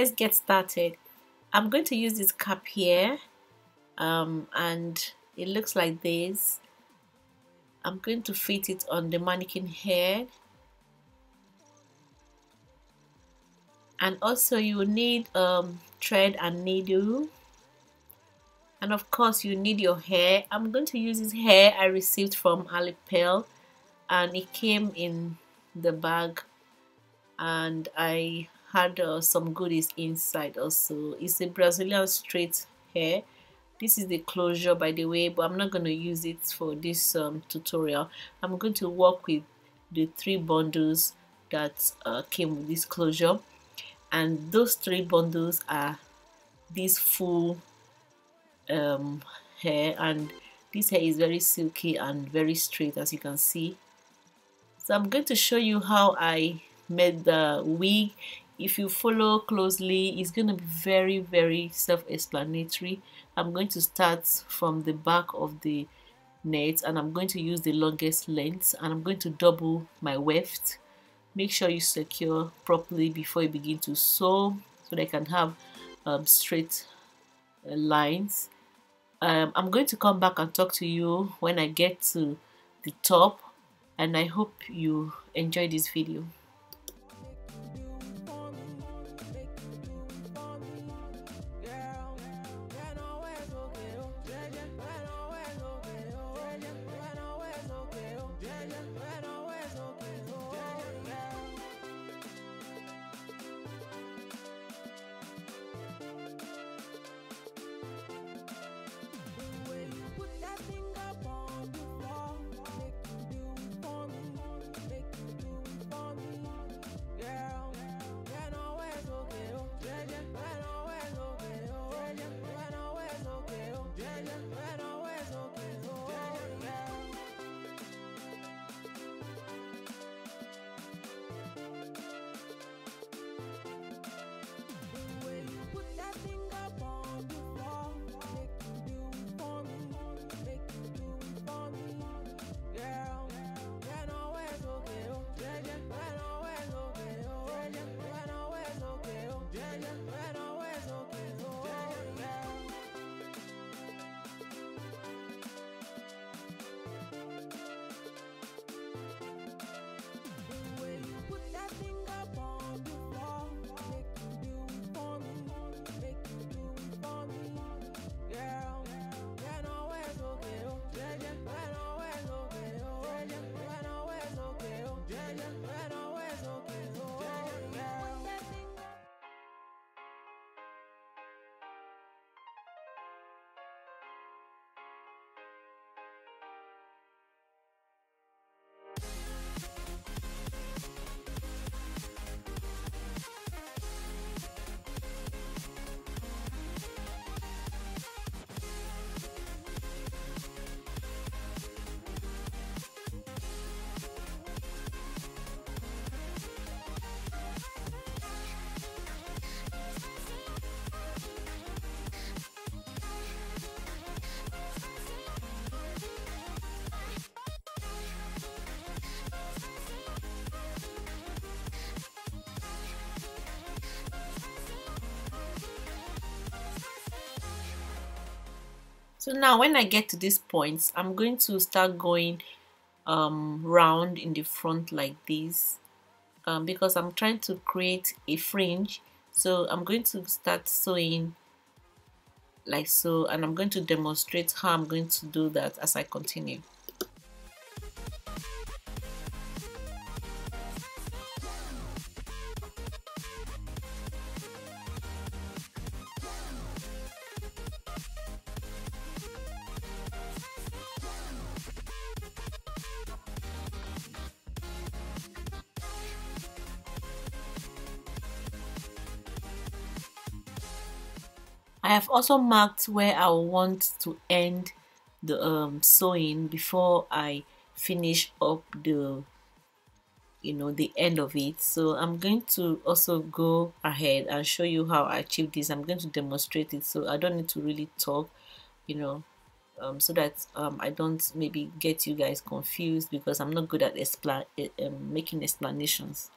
let's get started. I'm going to use this cap here, and it looks like this. I'm going to fit it on the mannequin head, and also you will need thread and needle, and of course you need your hair. I'm going to use this hair I received from Alipearl, and it came in the bag, and I had some goodies inside also. It's a Brazilian straight hair. This is the closure, by the way, but I'm not going to use it for this tutorial. I'm going to work with the 3 bundles that came with this closure, and those 3 bundles are this full hair, and this hair is very silky and very straight, as you can see. So I'm going to show you how I made the wig. If you follow closely, it's going to be very self-explanatory. I'm going to start from the back of the net, and I'm going to use the longest length, and I'm going to double my weft. Make sure you secure properly before you begin to sew, so they can have straight lines. I'm going to come back and talk to you when I get to the top, and I hope you enjoy this video. So now when I get to these points, I'm going to start going round in the front like this, because I'm trying to create a fringe. So I'm going to start sewing like so, and I'm going to demonstrate how I'm going to do that as I continue. I have also marked where I want to end the sewing before I finish up the the end of it. So I'm going to also go ahead and show you how I achieve this. I'm going to demonstrate it, so I don't need to really talk, so that I don't maybe get you guys confused, because I'm not good at making explanations.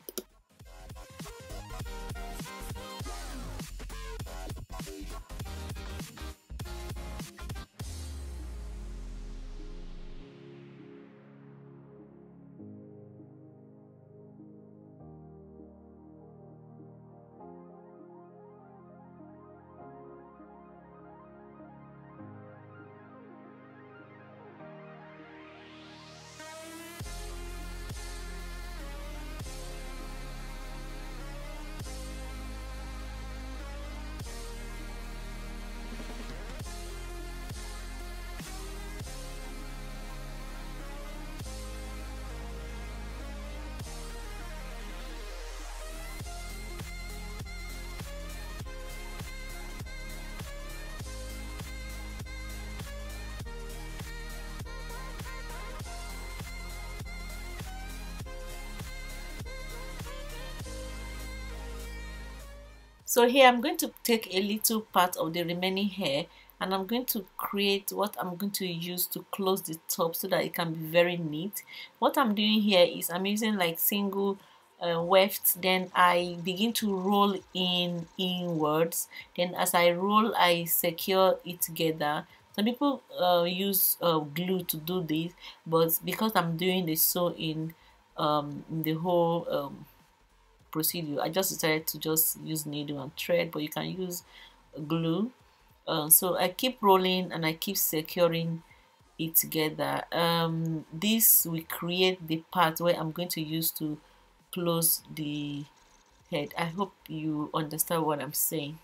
So here I'm going to take a little part of the remaining hair, and I'm going to create what I'm going to use to close the top so that it can be very neat. What I'm doing here is I'm using like single weft, then I begin to roll inwards, then as I roll I secure it together. Some people use glue to do this, but because I'm doing the sewing in the whole procedure, I just decided to just use needle and thread, but you can use glue. So I keep rolling and I keep securing it together. This will create the part where I'm going to use to close the head. I hope you understand what I'm saying.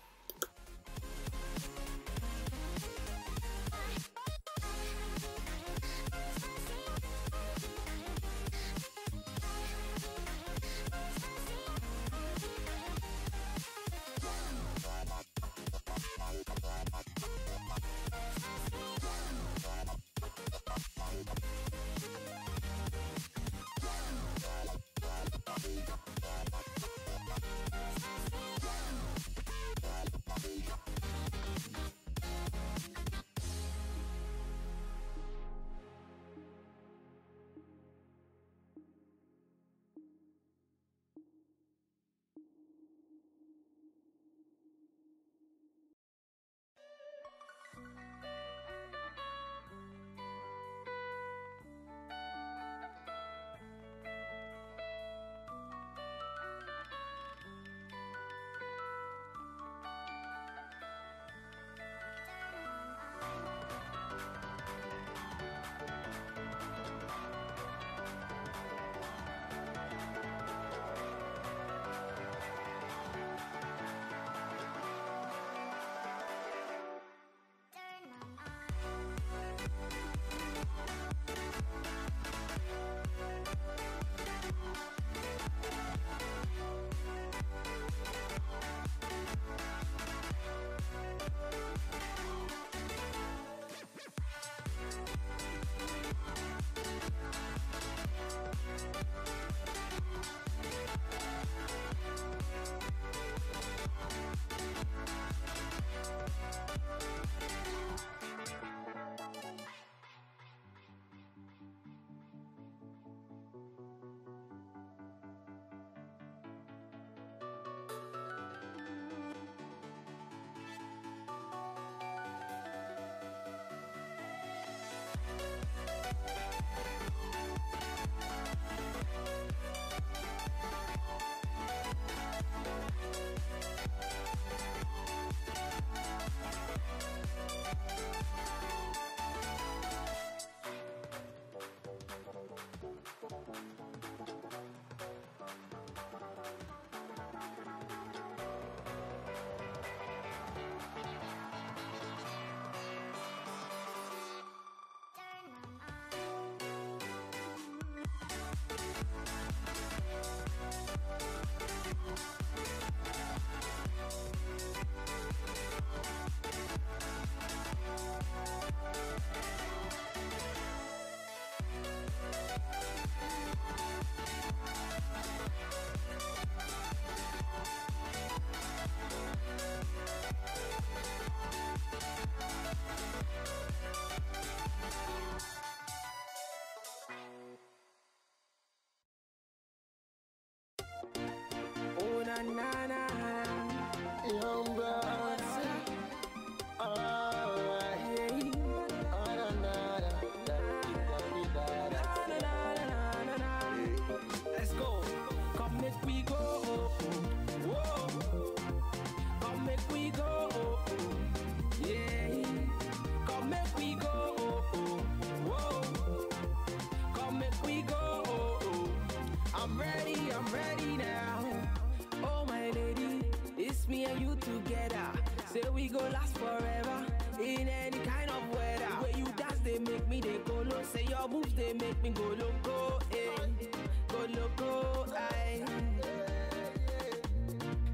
Say we go last forever in any kind of weather. The way you dance, they make me they go low. Say your moves, they make me go loco, eh? Go loco, aye.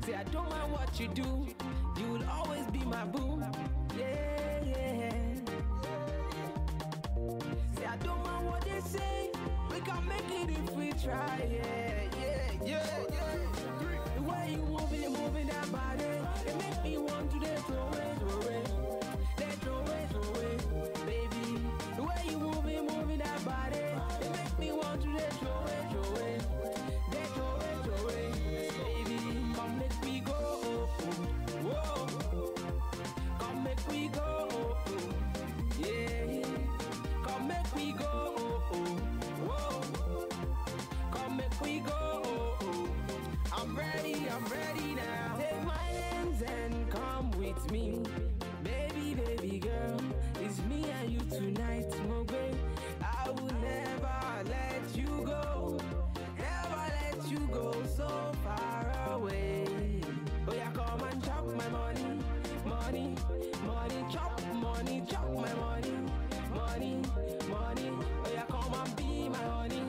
Say I don't mind what you do, you'll always be my boo. Yeah, yeah. Say I don't mind what they say, we can make it if we try. Yeah, yeah, yeah, yeah. The way way you moving that body, it make me want to throw it, throw it, baby. The way you moving that body, it make me want to throw it, throw it, baby. Come make me go, whoa. Come make me go, yeah. Come make me go, whoa. Come make me go, I'm ready now. Take my hands and come with me, baby girl. It's me and you tonight, Mogbe. I will never let you go, so far away. Oh yeah, come and chop my money, chop my money. Oh yeah, come and be my honey,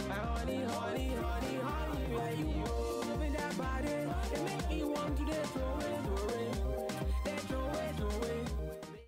my honey. Where you moving that body, it make me want to throw it,